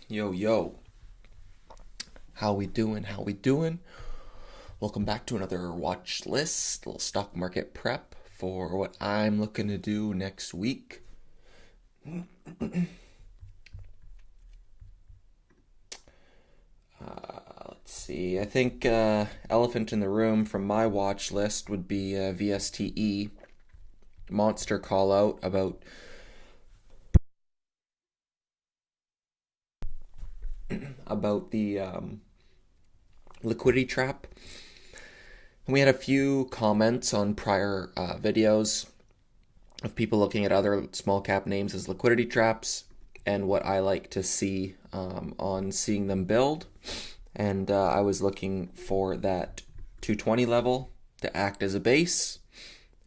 Yo, yo. How we doing? How we doing? Welcome back to another watch list, little stock market prep for what I'm looking to do next week. Let's see. I think elephant in the room from my watch list would be VSTE. Monster call out about the liquidity trap. And we had a few comments on prior videos of people looking at other small cap names as liquidity traps and what I like to see on seeing them build. And I was looking for that 220 level to act as a base.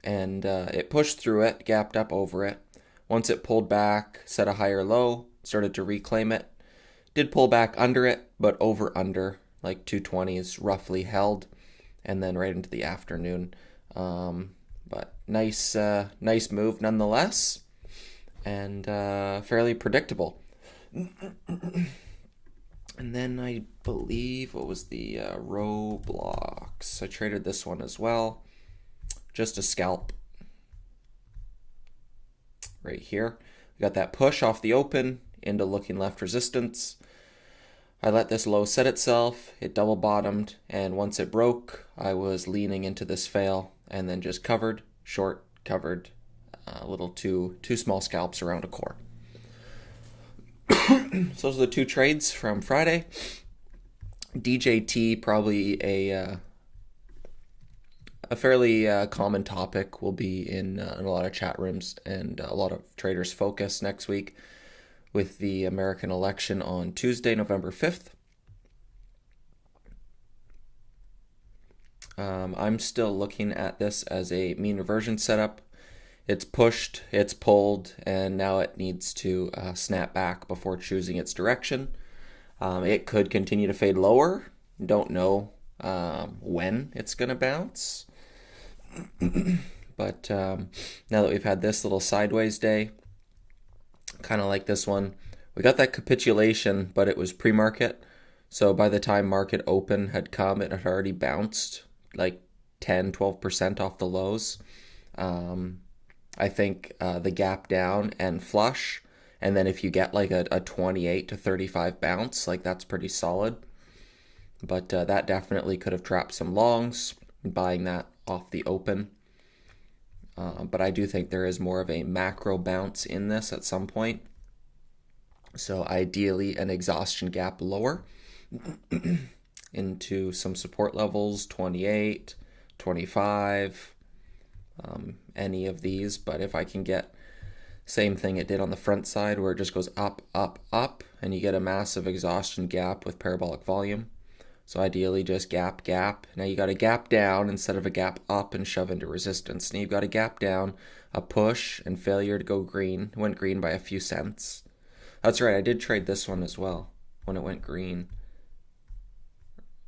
And it pushed through it, gapped up over it. Once it pulled back, set a higher low, started to reclaim it. Did pull back under it, but over under, like 220 is roughly held. And then right into the afternoon. But nice move nonetheless, and fairly predictable. And then I believe, what was the Roblox? I traded this one as well. Just a scalp. Right here. We got that push off the open into looking left resistance. I let this low set itself, it double bottomed, and once it broke, I was leaning into this fail and then just covered, short, covered, a little two small scalps around a core. So those are the two trades from Friday. DJT, probably a fairly common topic, will be in a lot of chat rooms and a lot of traders' focus next week with the American election on Tuesday, November 5th. I'm still looking at this as a mean reversion setup. It's pushed, it's pulled, and now it needs to snap back before choosing its direction. It could continue to fade lower. Don't know when it's going to bounce. But now that we've had this little sideways day, kind of like this one, we got that capitulation, but it was pre-market. So by the time market open had come, it had already bounced like 10-12% off the lows. I think the gap down and flush, and then if you get like a 28 to 35 bounce, like that's pretty solid. But that definitely could have trapped some longs, buying that off the open. But I do think there is more of a macro bounce in this at some point. So ideally an exhaustion gap lower into some support levels, 28, 25, any of these. But if I can get same thing it did on the front side where it just goes up, up, up, and you get a massive exhaustion gap with parabolic volume. So ideally just gap, gap. Now you got a gap down instead of a gap up and shove into resistance. Now you've got a gap down, a push, and failure to go green. It went green by a few cents. That's right, I did trade this one as well when it went green.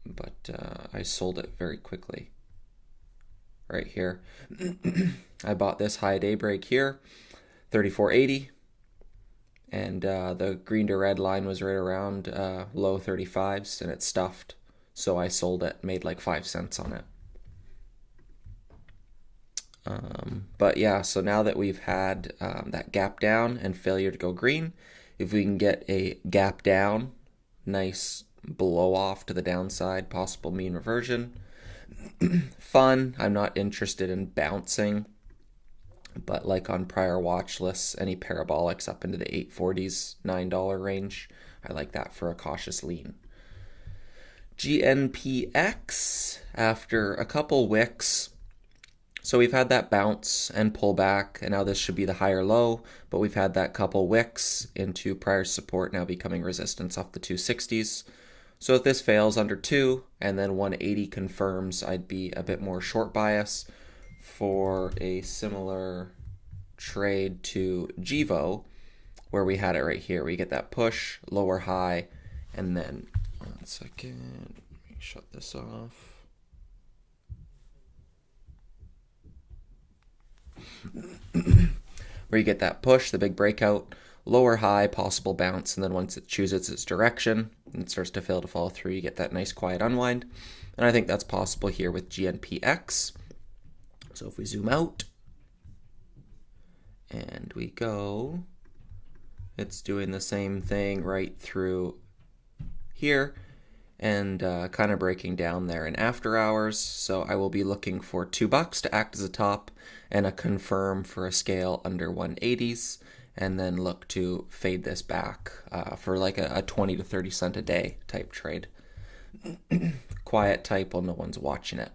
But I sold it very quickly. Right here. I bought this high daybreak here, 34.80. And the green to red line was right around low 35s, and it stuffed. So I sold it, made like 5 cents on it. But yeah, so now that we've had that gap down and failure to go green, if we can get a gap down, nice blow off to the downside, possible mean reversion. Fun. I'm not interested in bouncing, but like on prior watch lists, any parabolics up into the 840s, $9 range, I like that for a cautious lean. GNPX, after a couple wicks, so we've had that bounce and pullback, and now this should be the higher low, but we've had that couple wicks into prior support now becoming resistance off the 260s. So if this fails under 2 and then 180 confirms, I'd be a bit more short bias for a similar trade to Gevo, where we had it right here. We get that push, lower high, and then, one second, let me shut this off. Where you get that push, the big breakout, lower high, possible bounce, and then once it chooses its direction and it starts to fail to follow through, you get that nice quiet unwind. And I think that's possible here with GNPX. So if we zoom out and we go, it's doing the same thing right through here and kind of breaking down there in after hours. So I will be looking for $2 to act as a top and a confirm for a scale under 180s, and then look to fade this back for like a 20 to 30 cent a day type trade. Quiet type while no one's watching it.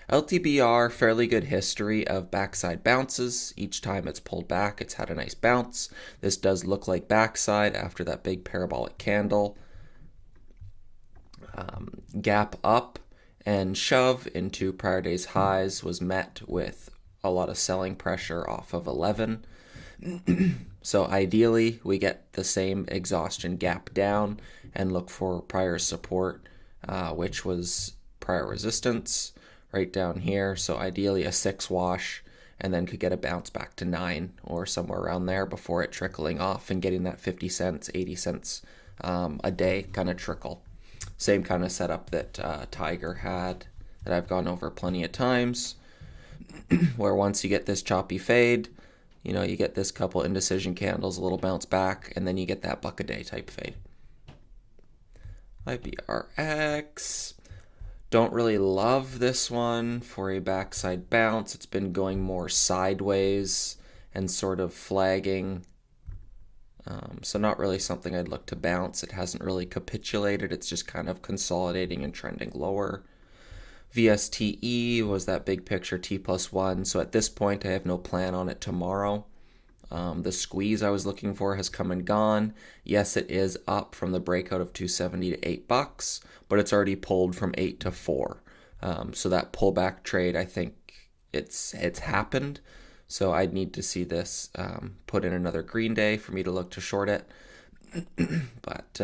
LTBR, fairly good history of backside bounces. Each time it's pulled back, it's had a nice bounce. This does look like backside after that big parabolic candle. Gap up and shove into prior day's highs was met with a lot of selling pressure off of 11. So ideally, we get the same exhaustion gap down and look for prior support, which was prior resistance right down here. So ideally a 6 wash, and then could get a bounce back to 9 or somewhere around there before it trickling off and getting that 50 cents, 80 cents a day kind of trickle. Same kind of setup that Tiger had that I've gone over plenty of times, where once you get this choppy fade, you know, you get this couple indecision candles, a little bounce back, and then you get that buck a day type fade. IBRX. Don't really love this one for a backside bounce. It's been going more sideways and sort of flagging. So not really something I'd look to bounce. It hasn't really capitulated. It's just kind of consolidating and trending lower. VSTE was that big picture T+1. So at this point, I have no plan on it tomorrow. The squeeze I was looking for has come and gone. Yes, it is up from the breakout of 270 to $8, but it's already pulled from 8 to 4. So that pullback trade, I think it's happened. So I'd need to see this put in another green day for me to look to short it. But,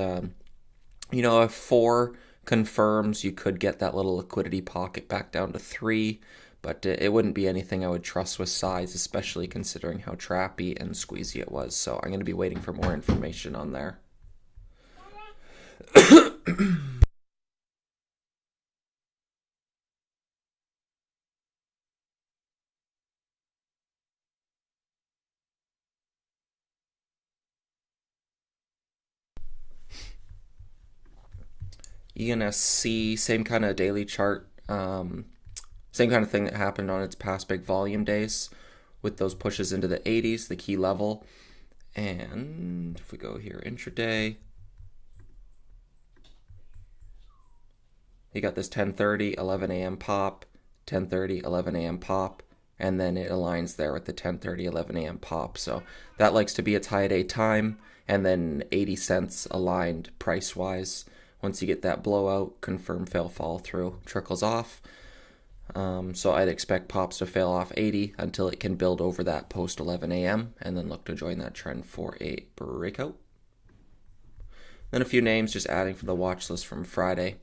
you know, if 4 confirms, you could get that little liquidity pocket back down to 3. But it wouldn't be anything I would trust with size, especially considering how trappy and squeezy it was. So I'm going to be waiting for more information on there. ENSC, same kind of daily chart. Same kind of thing that happened on its past big volume days with those pushes into the 80s, the key level. And if we go here, intraday, you got this 10:30, 11 a.m. pop, 10:30, 11 a.m. pop, and then it aligns there with the 10:30, 11 a.m. pop. So that likes to be its high day time, and then 80 cents aligned price-wise. Once you get that blowout, confirm fail follow through, trickles off. So I'd expect pops to fail off 80 until it can build over that post 11 a.m. and then look to join that trend for a breakout. Then a few names just adding from the watch list from Friday.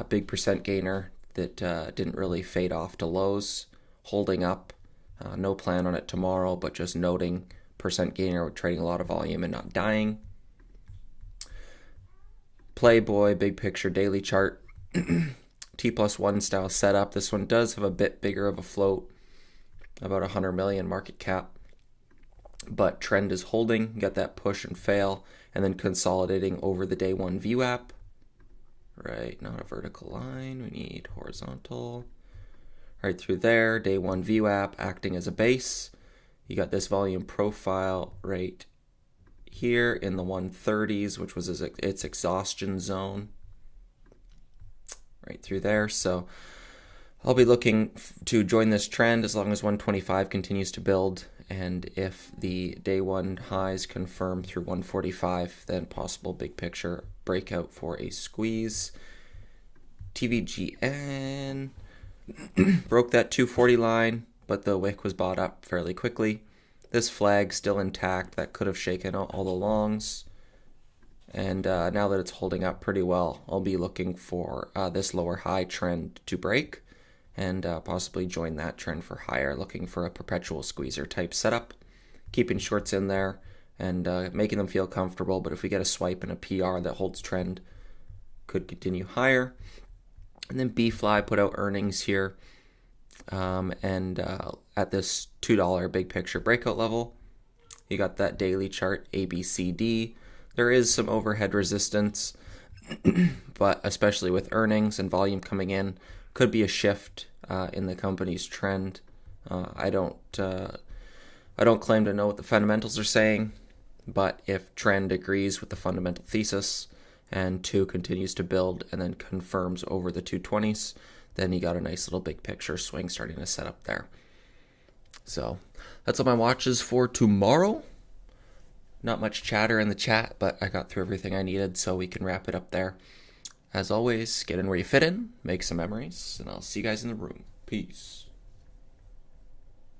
Big percent gainer that didn't really fade off to lows, holding up. No plan on it tomorrow, but just noting percent gainer trading a lot of volume and not dying. Playboy, big picture daily chart. T+1 style setup. This one does have a bit bigger of a float, about 100 million market cap, but trend is holding. You got that push and fail, and then consolidating over the day one VWAP. Right, not a vertical line. We need horizontal. Right through there, day one VWAP acting as a base. You got this volume profile right here in the 130s, which was its exhaustion zone. Right through there. So I'll be looking to join this trend as long as 125 continues to build, and if the day one highs confirm through 145, then possible big picture breakout for a squeeze. TVGN broke that 240 line, but the wick was bought up fairly quickly. This flag still intact. That could have shaken out all the longs. And now that it's holding up pretty well, I'll be looking for this lower high trend to break and possibly join that trend for higher, looking for a perpetual squeezer type setup. Keeping shorts in there and making them feel comfortable. But if we get a swipe and a PR that holds trend, could continue higher. And then BFly put out earnings here, and at this $2 big picture breakout level, you got that daily chart ABCD. There is some overhead resistance, but especially with earnings and volume coming in, could be a shift in the company's trend. I don't claim to know what the fundamentals are saying, but if trend agrees with the fundamental thesis and 2 continues to build and then confirms over the 220s, then you got a nice little big picture swing starting to set up there. So that's all my watches for tomorrow. Not much chatter in the chat, but I got through everything I needed, so we can wrap it up there. As always, get in where you fit in, make some memories, and I'll see you guys in the room. Peace.